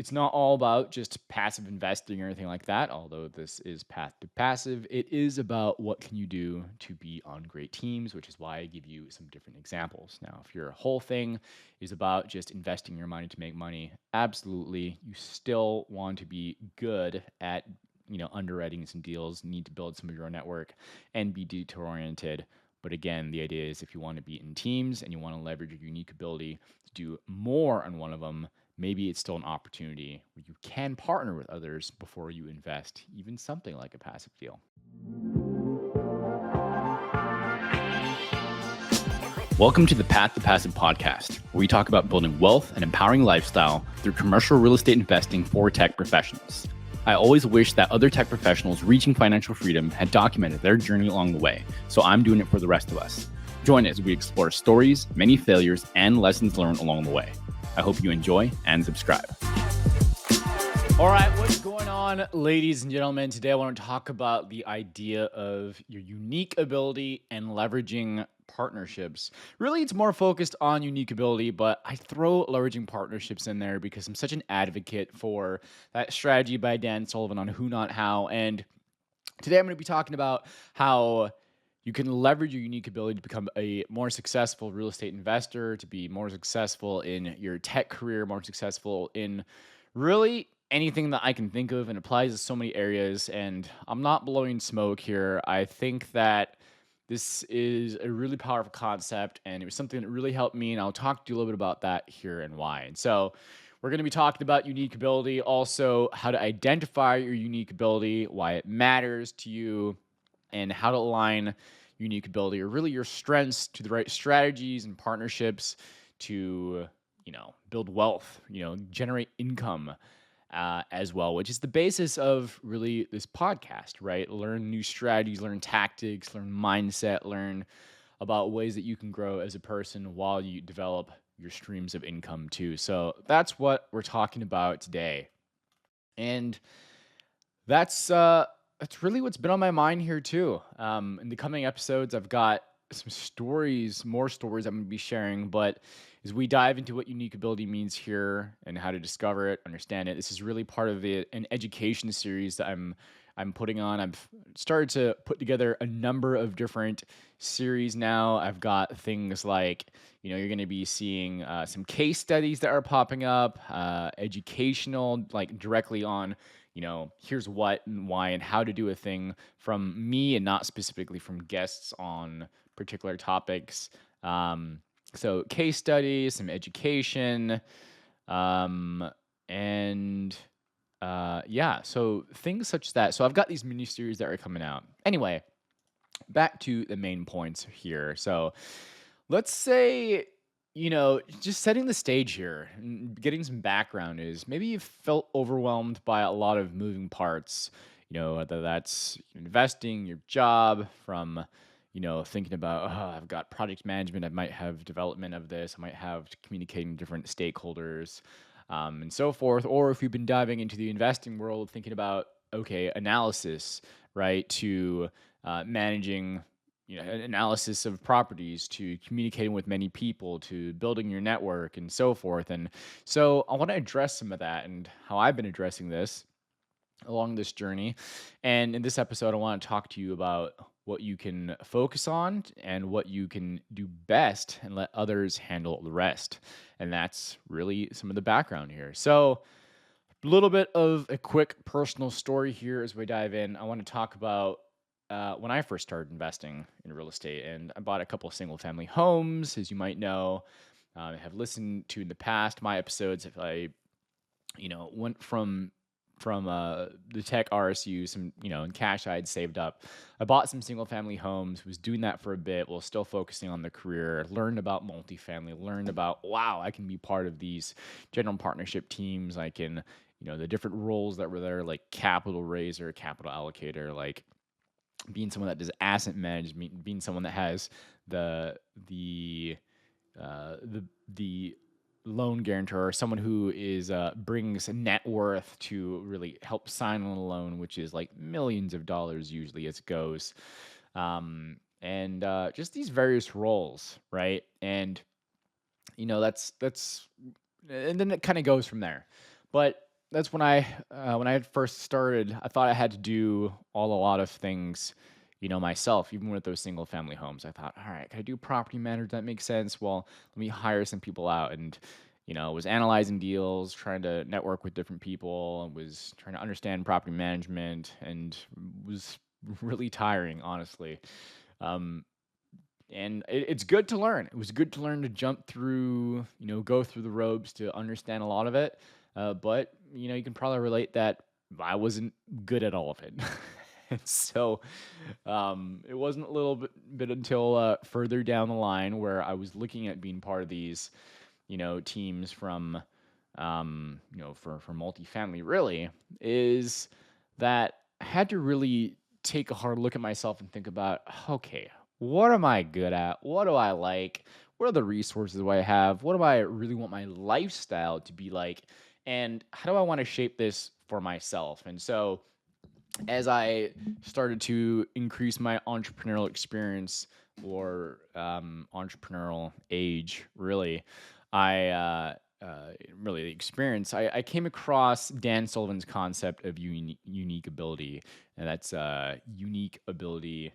it's not all about just passive investing or anything like that, although this is path to passive. It is about what can you do to be on great teams, which is why I give you some different examples. Now, if your whole thing is about just investing your money to make money, absolutely, you still want to be good at underwriting some deals, need to build some of your own network and be detail oriented. But again, the idea is if you want to be in teams and you want to leverage your unique ability to do more on one of them, maybe it's still an opportunity where you can partner with others before you invest, even something like a passive deal. Welcome to the Path to Passive podcast, where we talk about building wealth and empowering lifestyle through commercial real estate investing for tech professionals. I always wish that other tech professionals reaching financial freedom had documented their journey along the way, so I'm doing it for the rest of us. Join as we explore stories, many failures, and lessons learned along the way. I hope you enjoy and subscribe. All right, what's going on, ladies and gentlemen? Today I want to talk about the idea of your unique ability and leveraging partnerships. Really, it's more focused on unique ability, but I throw leveraging partnerships in there because I'm such an advocate for that strategy by Dan Sullivan on who, not how. And today I'm going to be talking about how you can leverage your unique ability to become a more successful real estate investor, to be more successful in your tech career, more successful in really anything that I can think of, and applies to so many areas. And I'm not blowing smoke here. I think that this is a really powerful concept, and it was something that really helped me. And I'll talk to you a little bit about that here and why. And so we're going to be talking about unique ability, also how to identify your unique ability, why it matters to you, and how to align unique ability or really your strengths to the right strategies and partnerships to, build wealth, generate income as well, which is the basis of really this podcast, right? Learn new strategies, learn tactics, learn mindset, learn about ways that you can grow as a person while you develop your streams of income too. So that's what we're talking about today. And that's really what's been on my mind here too. In the coming episodes, I've got some stories, more stories I'm going to be sharing. But as we dive into what unique ability means here and how to discover it, understand it, this is really part of an education series that I'm putting on. I've started to put together a number of different series now. I've got things like, you're going to be seeing some case studies that are popping up, educational, like directly on here's what and why and how to do a thing from me and not specifically from guests on particular topics. So case studies, some education, and yeah, so things such as that. So I've got these mini series that are coming out. Anyway, back to the main points here. So let's say, just setting the stage here and getting some background is maybe you felt overwhelmed by a lot of moving parts, whether that's investing, your job, from, thinking about, oh, I've got project management, I might have development of this, I might have communicating different stakeholders, and so forth. Or if you've been diving into the investing world, thinking about, okay, analysis, right, to managing analysis of properties, to communicating with many people, to building your network and so forth. And so I want to address some of that and how I've been addressing this along this journey. And in this episode, I want to talk to you about what you can focus on and what you can do best and let others handle the rest. And that's really some of the background here. So a little bit of a quick personal story here as we dive in. I want to talk about when I first started investing in real estate, and I bought a couple of single family homes, as you might know. I have listened to in the past my episodes. If I, went from the tech RSU, some, and cash I had saved up. I bought some single family homes, was doing that for a bit while still focusing on the career, learned about multifamily, learned about, wow, I can be part of these general partnership teams. I can, the different roles that were there, like capital raiser, capital allocator, like being someone that does asset management, being someone that has the the loan guarantor, someone who is brings net worth to really help sign on a loan, which is like millions of dollars usually as it goes, and just these various roles, right? And that's and then it kind of goes from there. But that's when I had first started, I thought I had to do a lot of things, myself, even with those single family homes. I thought, all right, can I do property management? That makes sense. Well, let me hire some people out and, was analyzing deals, trying to network with different people, and was trying to understand property management and was really tiring, honestly. Um, and it's good to learn. It was good to learn to jump through, go through the ropes to understand a lot of it. But you can probably relate that I wasn't good at all of it. And so it wasn't a little bit until further down the line where I was looking at being part of these, teams from, for multifamily. Really, is that I had to really take a hard look at myself and think about, okay, what am I good at? What do I like? What are the resources do I have? What do I really want my lifestyle to be like? And how do I want to shape this for myself? And so, as I started to increase my entrepreneurial experience or entrepreneurial age, really, I really the experience, I came across Dan Sullivan's concept of unique ability, and that's unique ability,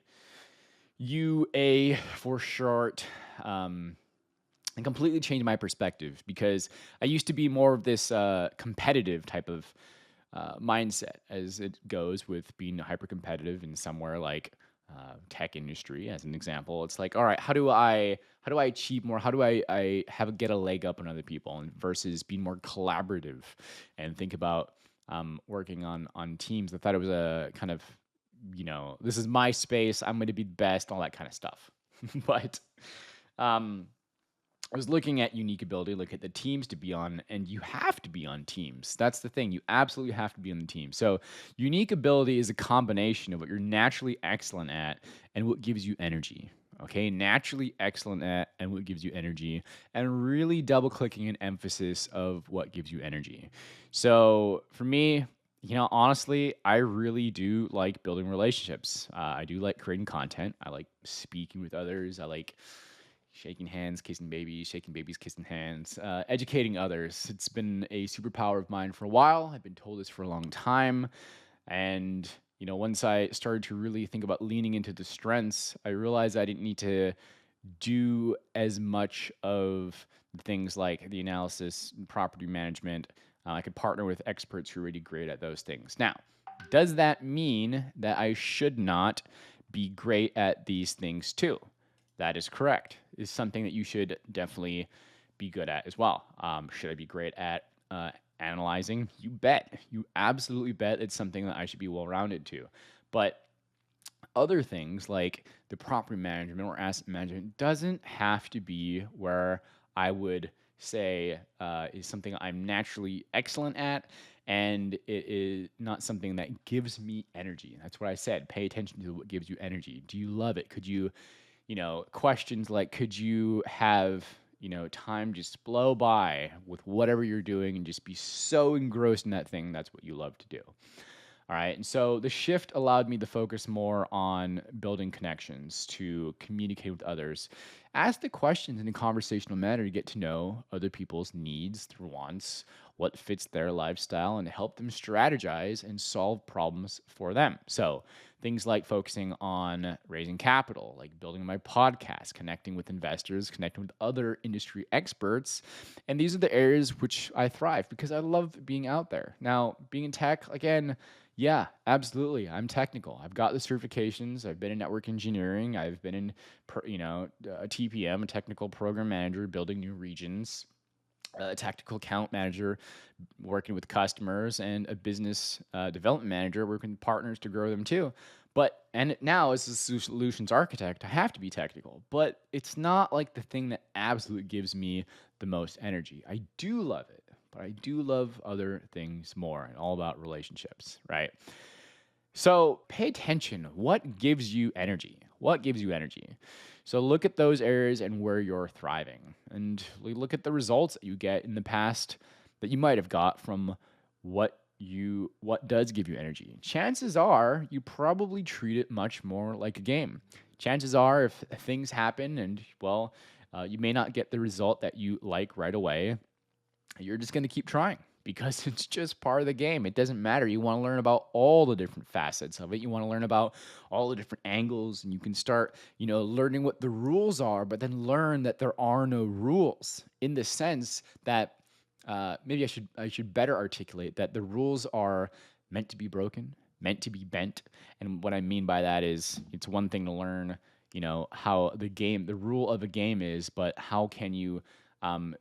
UA for short. And completely changed my perspective because I used to be more of this competitive type of mindset as it goes with being hyper competitive in somewhere like tech industry as an example. It's like, all right, how do I achieve more? How do I get a leg up on other people, and versus being more collaborative and think about working on teams. I thought it was a kind of, this is my space, I'm going to be best, all that kind of stuff. But um I was looking at unique ability, look at the teams to be on, and you have to be on teams. That's the thing. You absolutely have to be on the team. So, unique ability is a combination of what you're naturally excellent at and what gives you energy. Okay, naturally excellent at and what gives you energy, and really double clicking an emphasis of what gives you energy. So, for me, honestly, I really do like building relationships. I do like creating content. I like speaking with others. I like shaking hands, kissing babies, shaking babies, kissing hands, educating others. It's been a superpower of mine for a while. I've been told this for a long time. And, once I started to really think about leaning into the strengths, I realized I didn't need to do as much of things like the analysis and property management. I could partner with experts who are really great at those things. Now, does that mean that I should not be great at these things too? That is correct. It's something that you should definitely be good at as well. Should I be great at analyzing? You bet. You absolutely bet it's something that I should be well rounded to. But other things like the property management or asset management doesn't have to be where I would say is something I'm naturally excellent at, and it is not something that gives me energy. That's what I said. Pay attention to what gives you energy. Do you love it? Could you, questions like, could you have, time just blow by with whatever you're doing and just be so engrossed in that thing? That's what you love to do. All right. And so the shift allowed me to focus more on building connections, to communicate with others, ask the questions in a conversational manner to get to know other people's needs, their wants, what fits their lifestyle, and help them strategize and solve problems for them. So things like focusing on raising capital, like building my podcast, connecting with investors, connecting with other industry experts. And these are the areas which I thrive because I love being out there. Now, being in tech, again, yeah, absolutely. I'm technical. I've got the certifications. I've been in network engineering. I've been in, a TPM, a technical program manager, building new regions, a tactical account manager, working with customers, and a business development manager, working with partners to grow them too. And now as a solutions architect, I have to be technical, but it's not like the thing that absolutely gives me the most energy. I do love it, but I do love other things more, and all about relationships, right? So pay attention. What gives you energy? What gives you energy? So look at those areas and where you're thriving, and look at the results that you get in the past that you might have got from what does give you energy. Chances are you probably treat it much more like a game. Chances are if things happen and, you may not get the result that you like right away, you're just going to keep trying because it's just part of the game. It doesn't matter. You want to learn about all the different facets of it. You want to learn about all the different angles, and you can start, learning what the rules are, but then learn that there are no rules in the sense that maybe I should better articulate that the rules are meant to be broken, meant to be bent. And what I mean by that is it's one thing to learn, how the rule of a game is, but how can you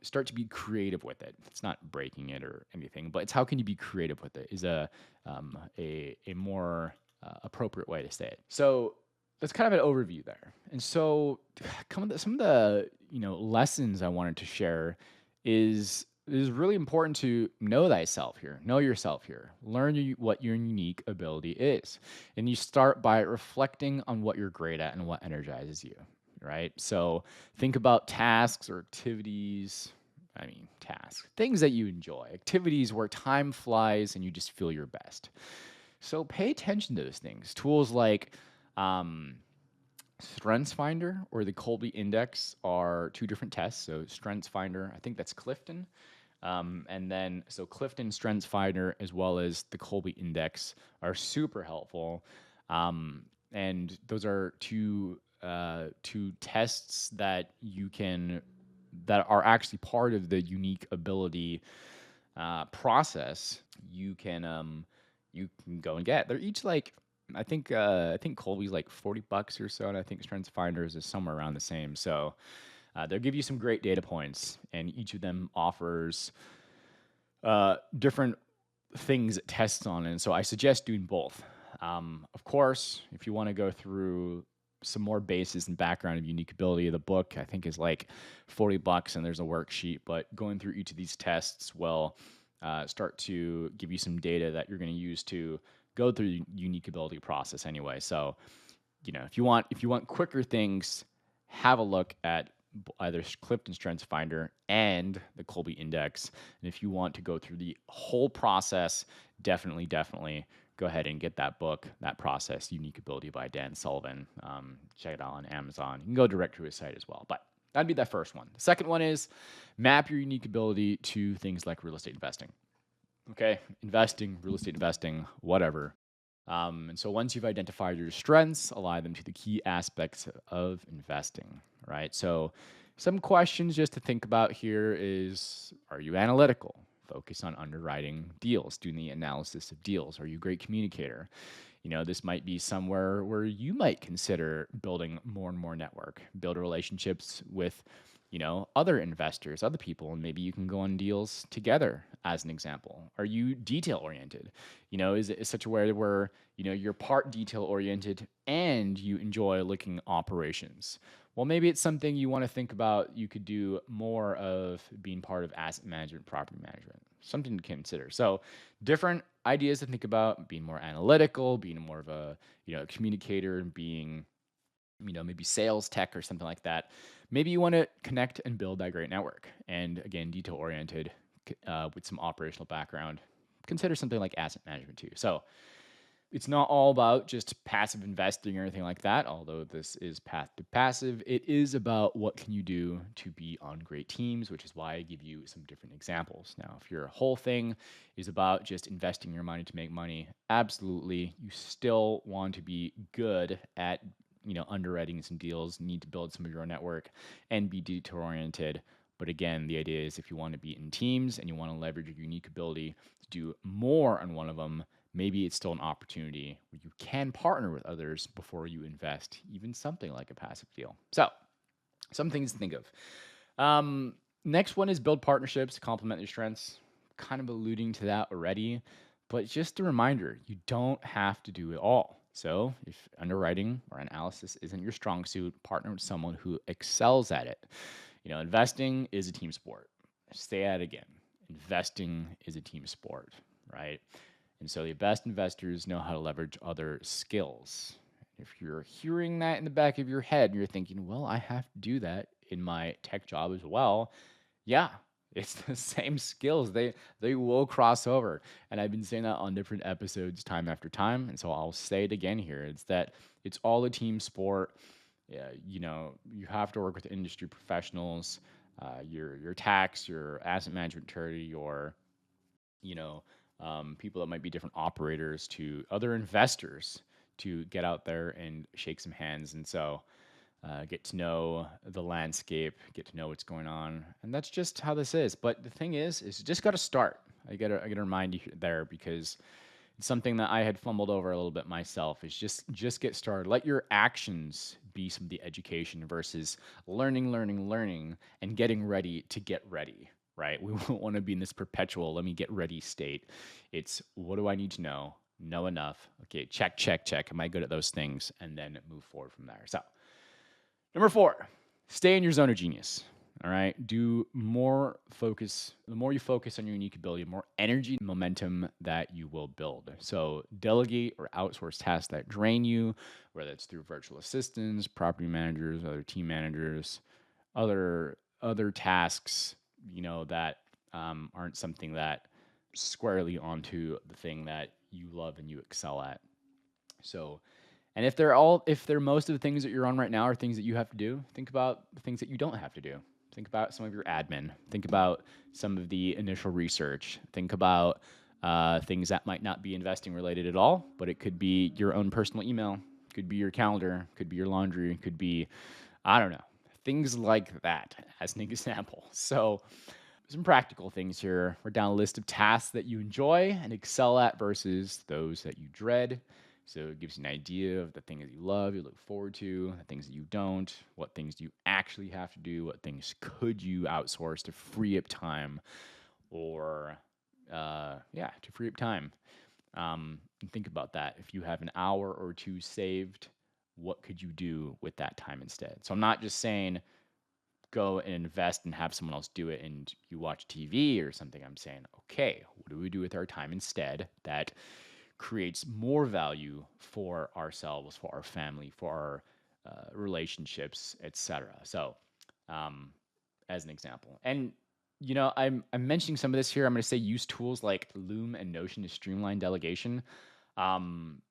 start to be creative with it? It's not breaking it or anything, but it's how can you be creative with it is a more appropriate way to say it. So that's kind of an overview there. And so some of the lessons I wanted to share is it is really important to know thyself here, know yourself here, learn what your unique ability is. And you start by reflecting on what you're great at and what energizes you, right? So think about tasks or activities. Tasks, things that you enjoy, activities where time flies and you just feel your best. So pay attention to those things. Tools like um, Strengths Finder or the Kolbe Index are two different tests. So Strengths Finder, I think that's Clifton. And then, so Clifton Strengths Finder as well as the Kolbe Index are super helpful. And those are two tests that that are actually part of the unique ability process. You can go and get. They're each like I think Colby's like $40 or so, and I think Strengths Finders is somewhere around the same. So they'll give you some great data points, and each of them offers different things it tests on. And so I suggest doing both. Of course, if you want to go through some more basis and background of unique ability, the book I think is like $40 and there's a worksheet, but going through each of these tests will start to give you some data that you're going to use to go through the unique ability process anyway. So, if you want quicker things, have a look at either Clifton Strengths Finder and the Kolbe Index. And if you want to go through the whole process, definitely go ahead and get that book, that process, Unique Ability by Dan Sullivan. Check it out on Amazon. You can go direct to his site as well. But that'd be that first one. The second one is map your unique ability to things like real estate investing. Okay, investing, real estate investing, whatever. And so once you've identified your strengths, align them to the key aspects of investing, right? So some questions just to think about here is, are you analytical? Focus on underwriting deals, doing the analysis of deals. Are you a great communicator? This might be somewhere where you might consider building more and more network, build relationships with, other investors, other people, and maybe you can go on deals together as an example. Are you detail oriented? Is it such a way where, you're part detail oriented and you enjoy looking operations? Well, maybe it's something you want to think about. You could do more of being part of asset management, property management, something to consider. So different ideas to think about, being more analytical, being more of a, communicator, and being, maybe sales tech or something like that. Maybe you want to connect and build that great network. And again, detail oriented with some operational background. Consider something like asset management too. So it's not all about just passive investing or anything like that, although this is path to passive. It is about what can you do to be on great teams, which is why I give you some different examples. Now, if your whole thing is about just investing your money to make money, absolutely, you still want to be good at underwriting some deals, need to build some of your own network and be detail oriented. But again, the idea is if you want to be in teams and you want to leverage your unique ability to do more on one of them, maybe it's still an opportunity where you can partner with others before you invest, even something like a passive deal. So, some things to think of. Next one is build partnerships to complement your strengths. Kind of alluding to that already, but just a reminder, you don't have to do it all. So, if underwriting or analysis isn't your strong suit, partner with someone who excels at it. Investing is a team sport. Say that again. Investing is a team sport, right? And so the best investors know how to leverage other skills. If you're hearing that in the back of your head and you're thinking, well, I have to do that in my tech job as well. Yeah, it's the same skills. They will cross over. And I've been saying that on different episodes time after time. And so I'll say it again here. It's that it's all a team sport. Yeah, you have to work with industry professionals, your tax, your asset management attorney, your you know, people that might be different operators to other investors to get out there and shake some hands. And so get to know the landscape, get to know what's going on. And that's just how this is. But the thing is you just got to start. I gotta remind you there because it's something that I had fumbled over a little bit myself is just get started. Let your actions be some of the education versus learning, and getting ready to get ready, right? We won't want to be in this perpetual let me get ready state. It's what do I need to know enough. Okay, check. Am I good at those things? And then move forward from there. So number 4, stay in your zone of genius. All right. Do more focus. The more you focus on your unique ability, the more energy and momentum that you will build. So, delegate or outsource tasks that drain you, whether it's through virtual assistants, property managers, other team managers, other tasks, that aren't something that squarely onto the thing that you love and you excel at. So, and if they're most of the things that you're on right now are things that you have to do, think about the things that you don't have to do. Think about some of your admin. Think about some of the initial research. Think about things that might not be investing related at all, but it could be your own personal email, could be your calendar, could be your laundry, could be, I don't know, things like that as an example. So, some practical things here. We're down a list of tasks that you enjoy and excel at versus those that you dread. So it gives you an idea of the things that you love, you look forward to, the things that you don't, what things do you actually have to do, what things could you outsource to free up time or, to free up time. And think about that. If you have an hour or two saved, what could you do with that time instead? So I'm not just saying go and invest and have someone else do it and you watch TV or something. I'm saying, okay, what do we do with our time instead that creates more value for ourselves, for our family, for our relationships, etc. So, as an example, and I'm mentioning some of this here. I'm going to say use tools like Loom and Notion to streamline delegation. Um,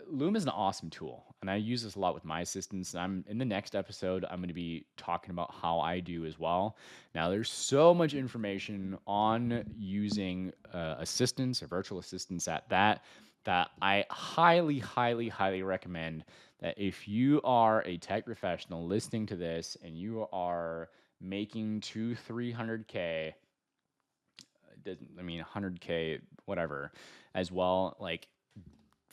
Loom is an awesome tool, and I use this a lot with my assistants. And I'm in the next episode. I'm going to be talking about how I do as well. Now, there's so much information on using assistants or virtual assistants at that I highly, highly, highly recommend that if you are a tech professional listening to this and you are making 300K, I mean 100K, whatever, as well, like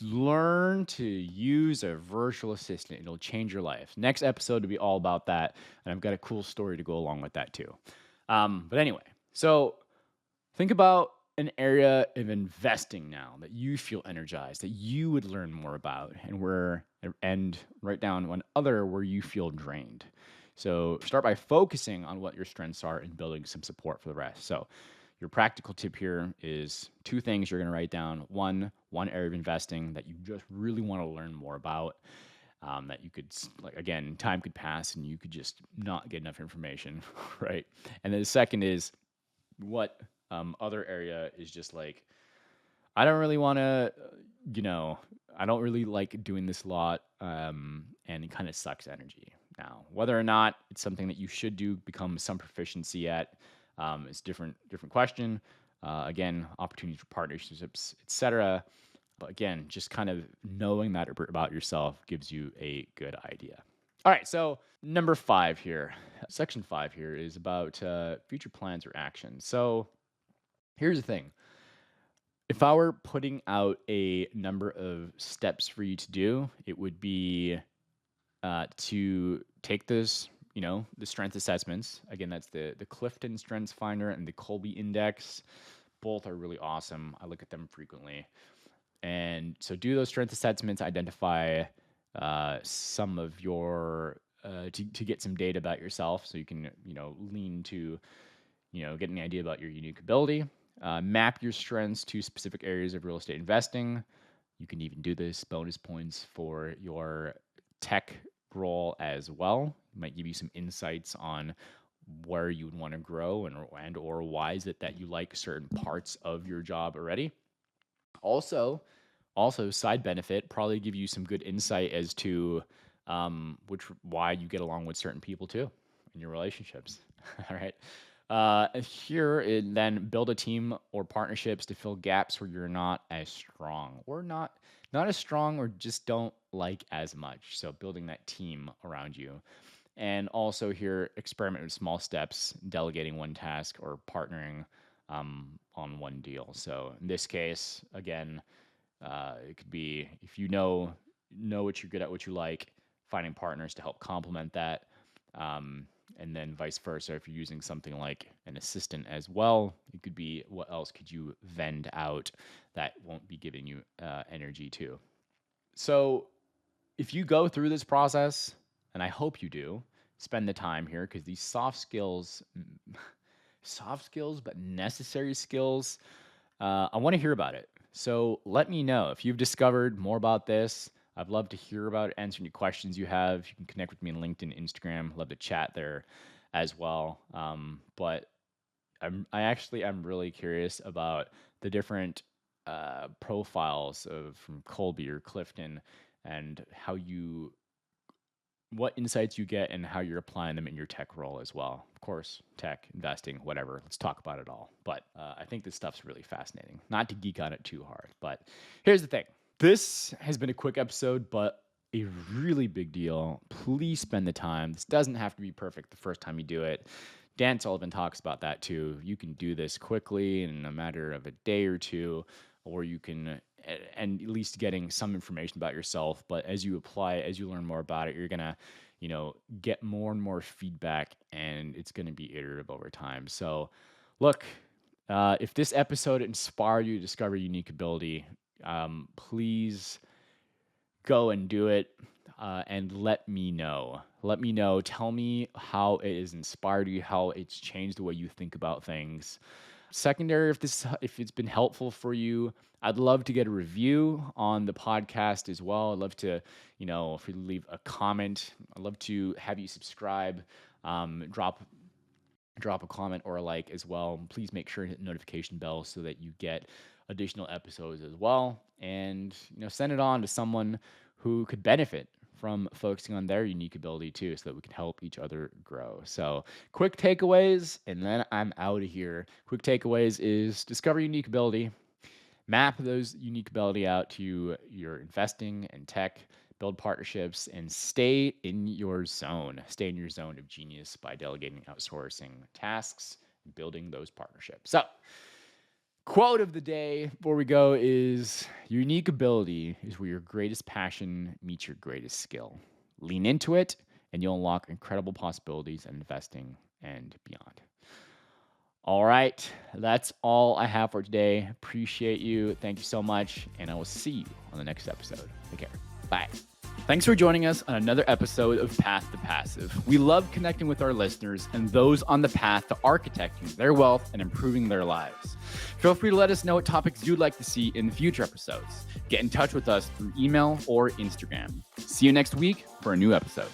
learn to use a virtual assistant. It'll change your life. Next episode will be all about that. And I've got a cool story to go along with that too. But anyway, so think about an area of investing now that you feel energized, that you would learn more about, and write down one other where you feel drained. So start by focusing on what your strengths are and building some support for the rest. So your practical tip here is 2 things you're going to write down. One area of investing that you just really want to learn more about. That you could, like, again, time could pass and you could just not get enough information, right? And then the second is what other area is just like, I don't really want to, I don't really like doing this a lot, and it kind of sucks energy. Now, whether or not it's something that you should do, become some proficiency at, is different question. Again, opportunities for partnerships, etc. But again, just kind of knowing that about yourself gives you a good idea. All right, so number 5 here, section 5 here is about future plans or actions. So here's the thing. If I were putting out a number of steps for you to do, it would be to take this, the strength assessments. Again, that's the Clifton Strengths Finder and the Kolbe Index. Both are really awesome. I look at them frequently. And so do those strength assessments, identify some of your, to get some data about yourself so you can, lean to, get an idea about your unique ability. Map your strengths to specific areas of real estate investing. You can even do this bonus points for your tech role as well. It might give you some insights on where you would want to grow and or why is it that you like certain parts of your job already. Also, side benefit, probably give you some good insight as to why you get along with certain people too in your relationships. All right. Here, then build a team or partnerships to fill gaps where you're not as strong or not as strong or just don't like as much. So building that team around you. And also here, experiment with small steps, delegating one task or partnering on one deal. So in this case, again, it could be if you know what you're good at, what you like, finding partners to help complement that, and then vice versa. If you're using something like an assistant as well, it could be what else could you vend out that won't be giving you energy too. So if you go through this process, and I hope you do, spend the time here because these soft skills, but necessary skills, I want to hear about it. So let me know if you've discovered more about this. I'd love to hear about it, answer any questions you have. You can connect with me on LinkedIn, Instagram. Love to chat there as well. But I'm really curious about the different profiles from Kolbe or Clifton and what insights you get and how you're applying them in your tech role as well. Of course, tech, investing, whatever. Let's talk about it all. But I think this stuff's really fascinating. Not to geek on it too hard, but here's the thing. This has been a quick episode, but a really big deal. Please spend the time. This doesn't have to be perfect the first time you do it. Dan Sullivan talks about that too. You can do this quickly in a matter of a day or two, or you can, and at least getting some information about yourself. But as you apply it, as you learn more about it, you're going to, get more and more feedback, and it's going to be iterative over time. So look, if this episode inspired you to discover unique ability, please go and do it, and let me know. Let me know. Tell me how it has inspired you, how it's changed the way you think about things. Secondary, if it's been helpful for you, I'd love to get a review on the podcast as well. I'd love to, if you leave a comment, I'd love to have you subscribe, drop a comment or a like as well. Please make sure to hit the notification bell so that you get additional episodes as well. And send it on to someone who could benefit from focusing on their unique ability too, so that we can help each other grow. So quick takeaways, and then I'm out of here. Quick takeaways is discover unique ability, map those unique ability out to your investing and tech, build partnerships, and stay in your zone. Stay in your zone of genius by delegating, outsourcing tasks, and building those partnerships. So quote of the day before we go is unique ability is where your greatest passion meets your greatest skill. Lean into it and you'll unlock incredible possibilities in investing and beyond. All right, that's all I have for today. Appreciate you. Thank you so much. And I will see you on the next episode. Take care. Bye. Thanks for joining us on another episode of Path to Passive. We love connecting with our listeners and those on the path to architecting their wealth and improving their lives. Feel free to let us know what topics you'd like to see in future episodes. Get in touch with us through email or Instagram. See you next week for a new episode.